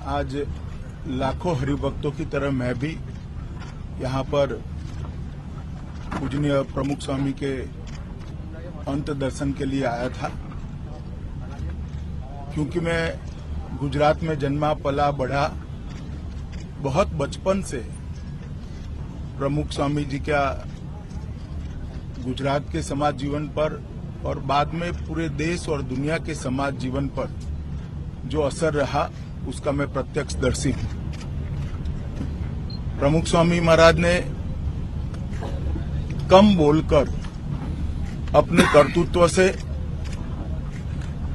आज लाखों हरिभक्तों की तरह मैं भी यहाँ पर पूजनीय प्रमुख स्वामी के अंत दर्शन के लिए आया था, क्योंकि मैं गुजरात में जन्मा पला बढ़ा। बहुत बचपन से प्रमुख स्वामी जी का गुजरात के समाज जीवन पर और बाद में पूरे देश और दुनिया के समाज जीवन पर जो असर रहा, उसका मैं प्रत्यक्षदर्शी हूं। प्रमुख स्वामी महाराज ने कम बोलकर अपने कर्तृत्व से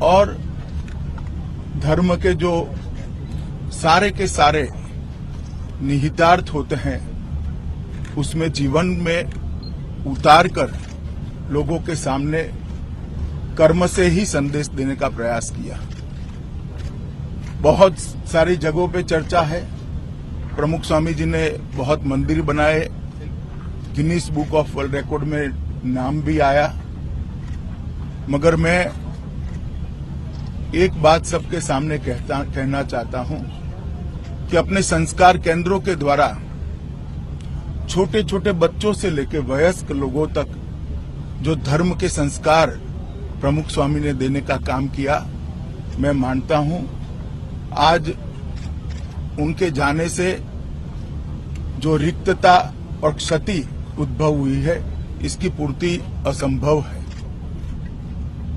और धर्म के जो सारे के सारे निहितार्थ होते हैं उसमें जीवन में उतार कर लोगों के सामने कर्म से ही संदेश देने का प्रयास किया। बहुत सारी जगहों पे चर्चा है। प्रमुख स्वामी जी ने बहुत मंदिर बनाए, Guinness book of world record में नाम भी आया। मगर मैं एक बात सबके सामने कहना चाहता हूं कि अपने संस्कार केंद्रों के द्वारा छोटे छोटे बच्चों से लेकर वयस्क लोगों तक जो धर्म के संस्कार प्रमुख स्वामी ने देने का काम किया, मैं मानता हूं आज उनके जाने से जो रिक्तता और क्षति उद्भव हुई है, इसकी पूर्ति असंभव है।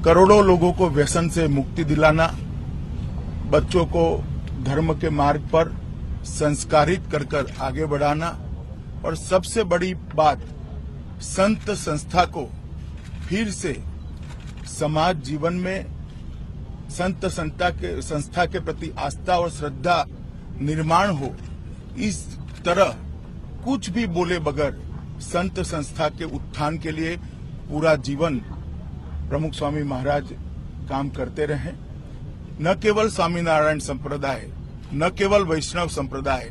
करोड़ों लोगों को व्यसन से मुक्ति दिलाना, बच्चों को धर्म के मार्ग पर संस्कारित कर आगे बढ़ाना और सबसे बड़ी बात, संत संस्था को फिर से समाज जीवन में संत संस्था के प्रति आस्था और श्रद्धा निर्माण हो, इस तरह कुछ भी बोले बगैर संत संस्था के उत्थान के लिए पूरा जीवन प्रमुख स्वामी महाराज काम करते रहे। न केवल स्वामीनारायण संप्रदाय, न केवल वैष्णव संप्रदाय,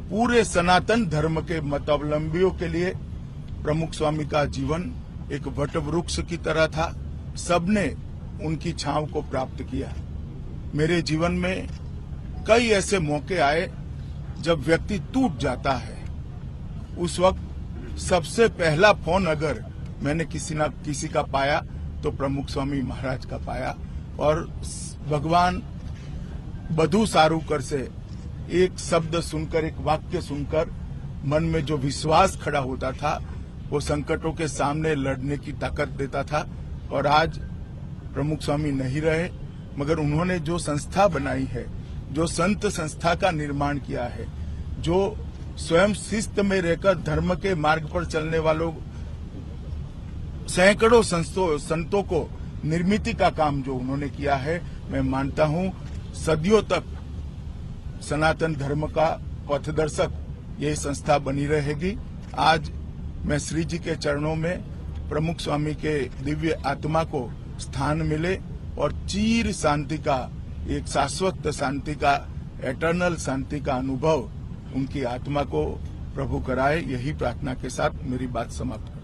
पूरे सनातन धर्म के मतावलंबियों के लिए प्रमुख स्वामी का जीवन एक वटवृक्ष की तरह था। सबने उनकी छांव को प्राप्त किया। मेरे जीवन में कई ऐसे मौके आए जब व्यक्ति टूट जाता है। उस वक्त सबसे पहला फोन अगर मैंने किसी का पाया तो प्रमुख स्वामी महाराज का पाया। और भगवान बधु सारूकर से एक शब्द सुनकर, एक वाक्य सुनकर मन में जो विश्वास खड़ा होता था, वो संकटों के सामने लड़ने की ताकत देता था। और आज प्रमुख स्वामी नहीं रहे, मगर उन्होंने जो संस्था बनाई है, जो संत संस्था का निर्माण किया है, जो स्वयं शिस्त में रहकर धर्म के मार्ग पर चलने वालों सैकड़ों संतों को निर्मित का काम जो उन्होंने किया है, मैं मानता हूं सदियों तक सनातन धर्म का पथदर्शक यह संस्था बनी रहेगी। आज मैं श्री जी के चरणों में प्रमुख स्वामी के दिव्य आत्मा को स्थान मिले और चीर शांति का, एक शाश्वत शांति का, एटर्नल शांति का अनुभव उनकी आत्मा को प्रभु कराए, यही प्रार्थना के साथ मेरी बात समाप्त